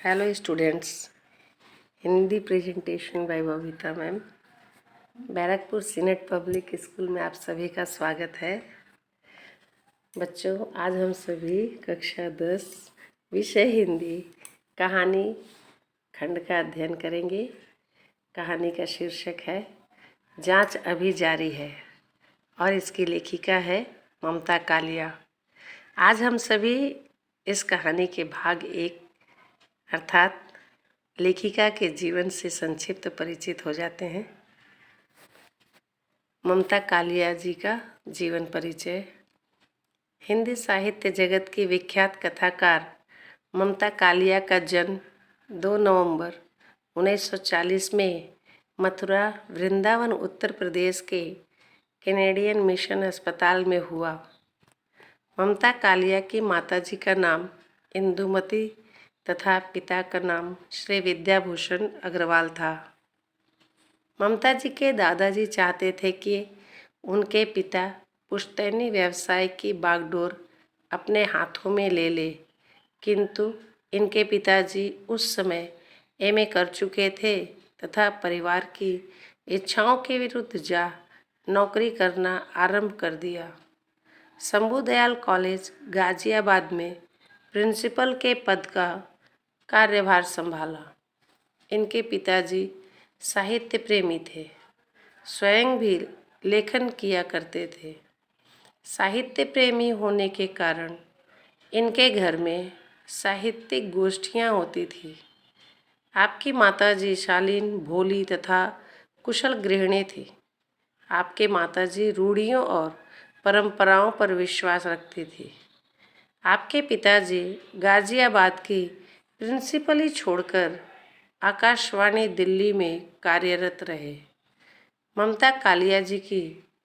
Hello students, Hindi presentation by Babita ma'am. Barrackpore senate public school में आप सभी का स्वागत है। बच्चों, आज हम सभी कक्षा 10 विषय हिंदी कहानी खंड का अध्ययन करेंगे। कहानी का शीर्षक है जांच अभी जारी है और इसकी लेखिका है ममता कालिया। आज हम सभी इस कहानी के भाग 1 अर्थात लेखिका के जीवन से संक्षिप्त परिचित हो जाते हैं। ममता कालिया जी का जीवन परिचय। हिंदी साहित्य जगत की विख्यात कथाकार ममता कालिया का जन्म 2 नवंबर 1940 में मथुरा वृंदावन उत्तर प्रदेश के कैनेडियन मिशन अस्पताल में हुआ। ममता कालिया की माताजी का नाम इंदुमती तथा पिता का नाम श्री विद्याभूषण अग्रवाल था। ममता जी के दादाजी चाहते थे कि उनके पिता पुश्तैनी व्यवसाय की बागडोर अपने हाथों में ले ले, किंतु इनके पिताजी उस समय एमए कर चुके थे तथा परिवार की इच्छाओं के विरुद्ध जा नौकरी करना आरंभ कर दिया। शंभुदयाल कॉलेज गाजियाबाद में प्रिंसिपल के पद का कार्यभार संभाला। इनके पिताजी साहित्य प्रेमी थे, स्वयं भी लेखन किया करते थे। साहित्य प्रेमी होने के कारण इनके घर में साहित्यिक गोष्ठियाँ होती थी। आपकी माताजी शालीन, भोली तथा कुशल गृहिणी थी। आपके माताजी रूढ़ियों और परंपराओं पर विश्वास रखती थी। आपके पिताजी गाजियाबाद की प्रिंसिपली छोड़कर आकाशवाणी दिल्ली में कार्यरत रहे। ममता कालिया जी की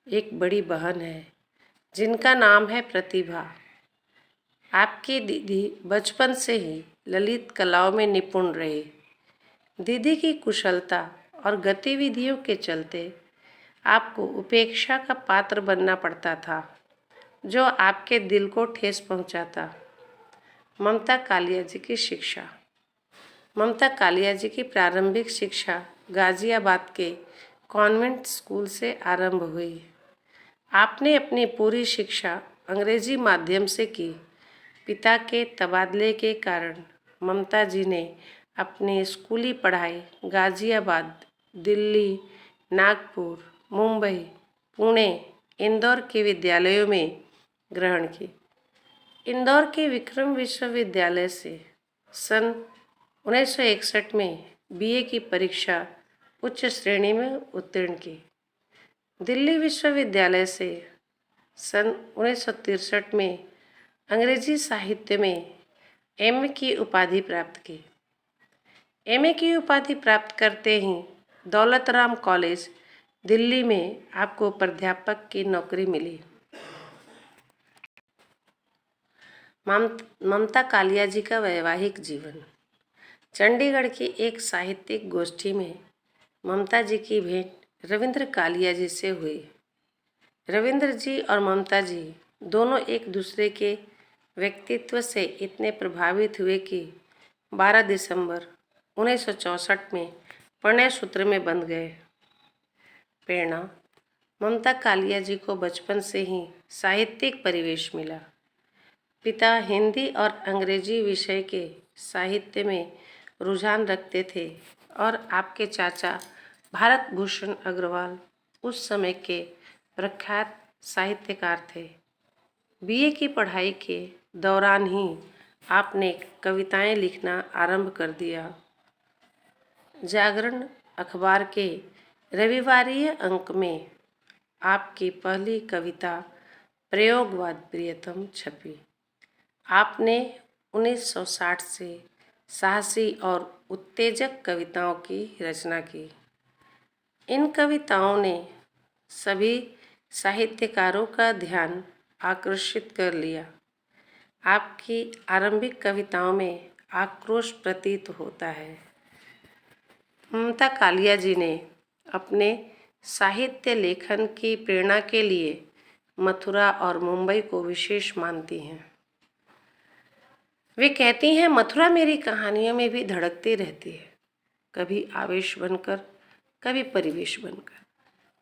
एक बड़ी बहन है जिनका नाम है प्रतिभा। आपकी दीदी बचपन से ही ललित कलाओं में निपुण रही। दीदी की कुशलता और गतिविधियों के चलते आपको उपेक्षा का पात्र बनना पड़ता था, जो आपके दिल को ठेस पहुंचाता। ममता कालिया जी की शिक्षा। ममता कालिया जी की प्रारंभिक शिक्षा गाजियाबाद के कॉन्वेंट स्कूल से आरंभ हुई। आपने अपनी पूरी शिक्षा अंग्रेजी माध्यम से की। पिता के तबादले के कारण ममता जी ने अपनी स्कूली पढ़ाई गाजियाबाद, दिल्ली, नागपुर, मुंबई, पुणे, इंदौर के विद्यालयों में ग्रहण की। इंदौर के विक्रम विश्वविद्यालय से सन 1961 में बीए की परीक्षा उच्च श्रेणी में उत्तीर्ण की। दिल्ली विश्वविद्यालय से सन 1963 में अंग्रेजी साहित्य में एमए की उपाधि प्राप्त की। एमए की उपाधि प्राप्त करते ही दौलत राम कॉलेज दिल्ली में आपको प्राध्यापक की नौकरी मिली। ममता कालिया जी का वैवाहिक जीवन। चंडीगढ़ की एक साहित्यिक गोष्ठी में ममता जी की भेंट रविंद्र कालिया जी से हुई। रविंद्र जी और ममता जी दोनों एक दूसरे के व्यक्तित्व से इतने प्रभावित हुए कि 12 दिसंबर 1964 में प्रणय सूत्र में बंध गए। प्रेरणा। ममता कालिया जी को बचपन से ही साहित्यिक परिवेश मिला। पिता हिंदी और अंग्रेजी विषय के साहित्य में रुझान रखते थे और आपके चाचा भारत भूषण अग्रवाल उस समय के प्रख्यात साहित्यकार थे। बीए की पढ़ाई के दौरान ही आपने कविताएं लिखना आरंभ कर दिया। जागरण अखबार के रविवारीय अंक में आपकी पहली कविता प्रयोगवाद प्रियतम छपी। आपने 1960 से साहसी और उत्तेजक कविताओं की रचना की। इन कविताओं ने सभी साहित्यकारों का ध्यान आकर्षित कर लिया। आपकी आरंभिक कविताओं में आक्रोश प्रतीत होता है। ममता कालिया जी ने अपने साहित्य लेखन की प्रेरणा के लिए मथुरा और मुंबई को विशेष मानती हैं। वे कहती हैं मथुरा मेरी कहानियों में भी धड़कती रहती है, कभी आवेश बनकर, कभी परिवेश बनकर।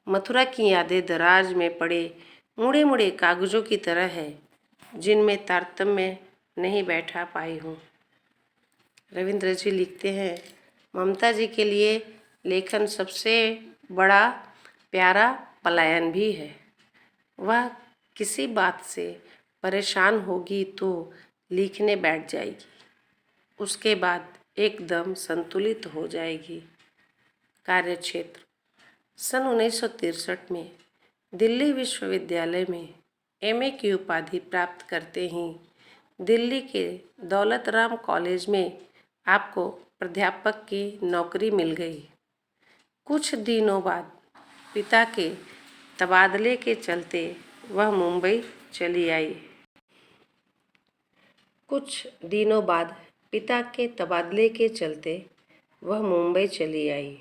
मथुरा की यादें दराज में पड़े मुड़े मुड़े कागजों की तरह है, जिनमें तारतम्य नहीं बैठा पाई हूँ। रविंद्र जी लिखते हैं, ममता जी के लिए लेखन सबसे बड़ा प्यारा पलायन भी है। वह किसी बात से परेशान होगी तो लिखने बैठ जाएगी, उसके बाद एकदम संतुलित हो जाएगी। कार्यक्षेत्र। सन 1963 में दिल्ली विश्वविद्यालय में एमए की उपाधि प्राप्त करते ही दिल्ली के दौलत राम कॉलेज में आपको प्राध्यापक की नौकरी मिल गई। कुछ दिनों बाद पिता के तबादले के चलते वह मुंबई चली आई। कुछ दिनों बाद पिता के तबादले के चलते वह मुंबई चली आई।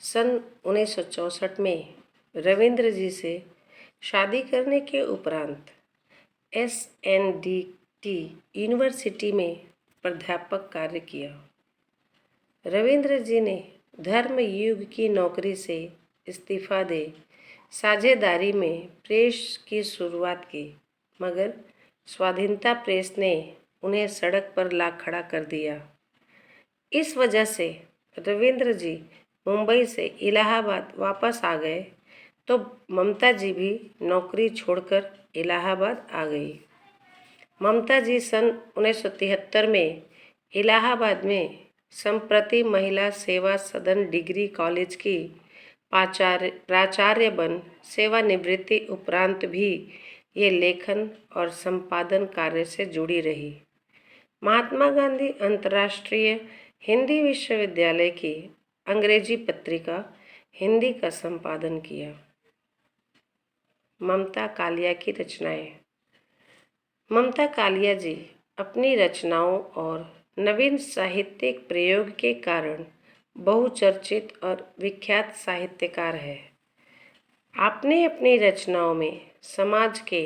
सन 1964 में रविंद्र जी से शादी करने के उपरांत SNDT यूनिवर्सिटी में प्राध्यापक कार्य किया। रविंद्र जी ने धर्म युग की नौकरी से इस्तीफा दे साझेदारी में प्रेस की शुरुआत की, मगर स्वाधीनता प्रेस ने उन्हें सड़क पर ला खड़ा कर दिया। इस वजह से रविंद्र जी मुंबई से इलाहाबाद वापस आ गए तो ममता जी भी नौकरी छोड़कर इलाहाबाद आ गई। ममता जी सन 1973 में इलाहाबाद में संप्रति महिला सेवा सदन डिग्री कॉलेज की प्राचार्य बन सेवानिवृत्ति उपरांत भी ये लेखन और संपादन कार्य से जुड़ी रही। महात्मा गांधी अंतर्राष्ट्रीय हिंदी विश्वविद्यालय की अंग्रेजी पत्रिका हिंदी का संपादन किया। ममता कालिया की रचनाएं। ममता कालिया जी अपनी रचनाओं और नवीन साहित्यिक प्रयोग के कारण बहुचर्चित और विख्यात साहित्यकार है। आपने अपनी रचनाओं में समाज के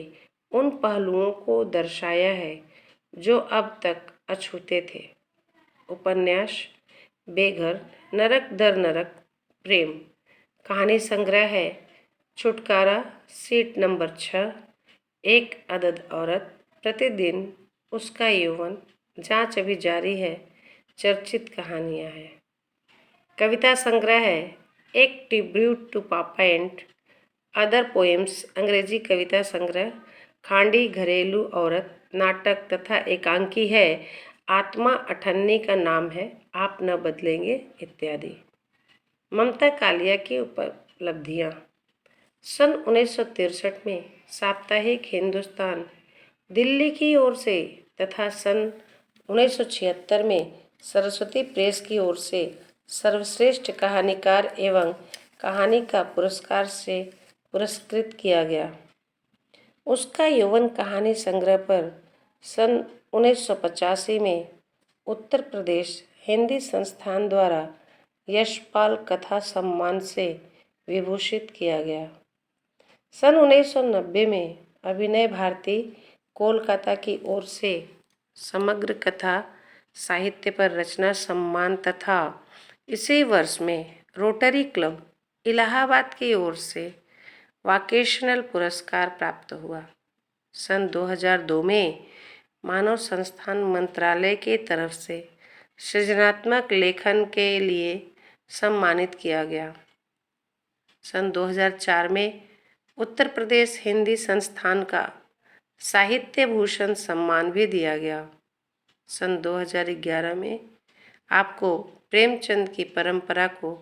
उन पहलुओं को दर्शाया है जो अब तक अछूते थे। उपन्यास बेघर, नरक दर नरक, प्रेम, कहानी संग्रह है छुटकारा, सीट नंबर 6, एक अदद औरत, प्रतिदिन, उसका यौवन, जांच अभी जारी है, चर्चित कहानियां हैं। कविता संग्रह है एक ट्रिब्यूट टू पापा एंड अदर पोएम्स, अंग्रेजी कविता संग्रह, खांडी घरेलू औरत, नाटक तथा एकांकी है आत्मा अठन्नी का नाम है, आप न बदलेंगे इत्यादि। ममता कालिया की उपलब्धियाँ। सन 1963 में साप्ताहिक हिंदुस्तान दिल्ली की ओर से तथा सन 1976 में सरस्वती प्रेस की ओर से सर्वश्रेष्ठ कहानीकार एवं कहानी का पुरस्कार से पुरस्कृत किया गया। उसका यौवन कहानी संग्रह पर सन 1985 में उत्तर प्रदेश हिंदी संस्थान द्वारा यशपाल कथा सम्मान से विभूषित किया गया। सन 1990 में अभिनय भारती कोलकाता की ओर से समग्र कथा साहित्य पर रचना सम्मान तथा इसी वर्ष में रोटरी क्लब इलाहाबाद की ओर से वोकेशनल पुरस्कार प्राप्त हुआ। सन 2002 में मानव संस्थान मंत्रालय की तरफ से सृजनात्मक लेखन के लिए सम्मानित किया गया। सन 2004 में उत्तर प्रदेश हिंदी संस्थान का साहित्य भूषण सम्मान भी दिया गया। सन 2011 में आपको प्रेमचंद की परंपरा को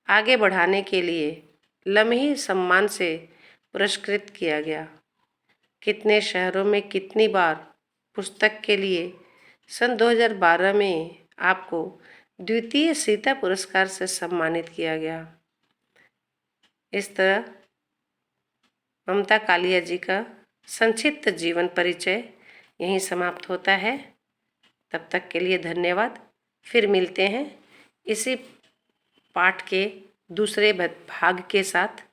आगे बढ़ाने के लिए लम्ही सम्मान से पुरस्कृत किया गया। कितने शहरों में कितनी बार पुस्तक के लिए सन 2012 में आपको द्वितीय सीता पुरस्कार से सम्मानित किया गया। इस तरह ममता कालिया जी का संक्षिप्त जीवन परिचय यहीं समाप्त होता है। तब तक के लिए धन्यवाद। फिर मिलते हैं इसी पाठ के दूसरे भाग के साथ।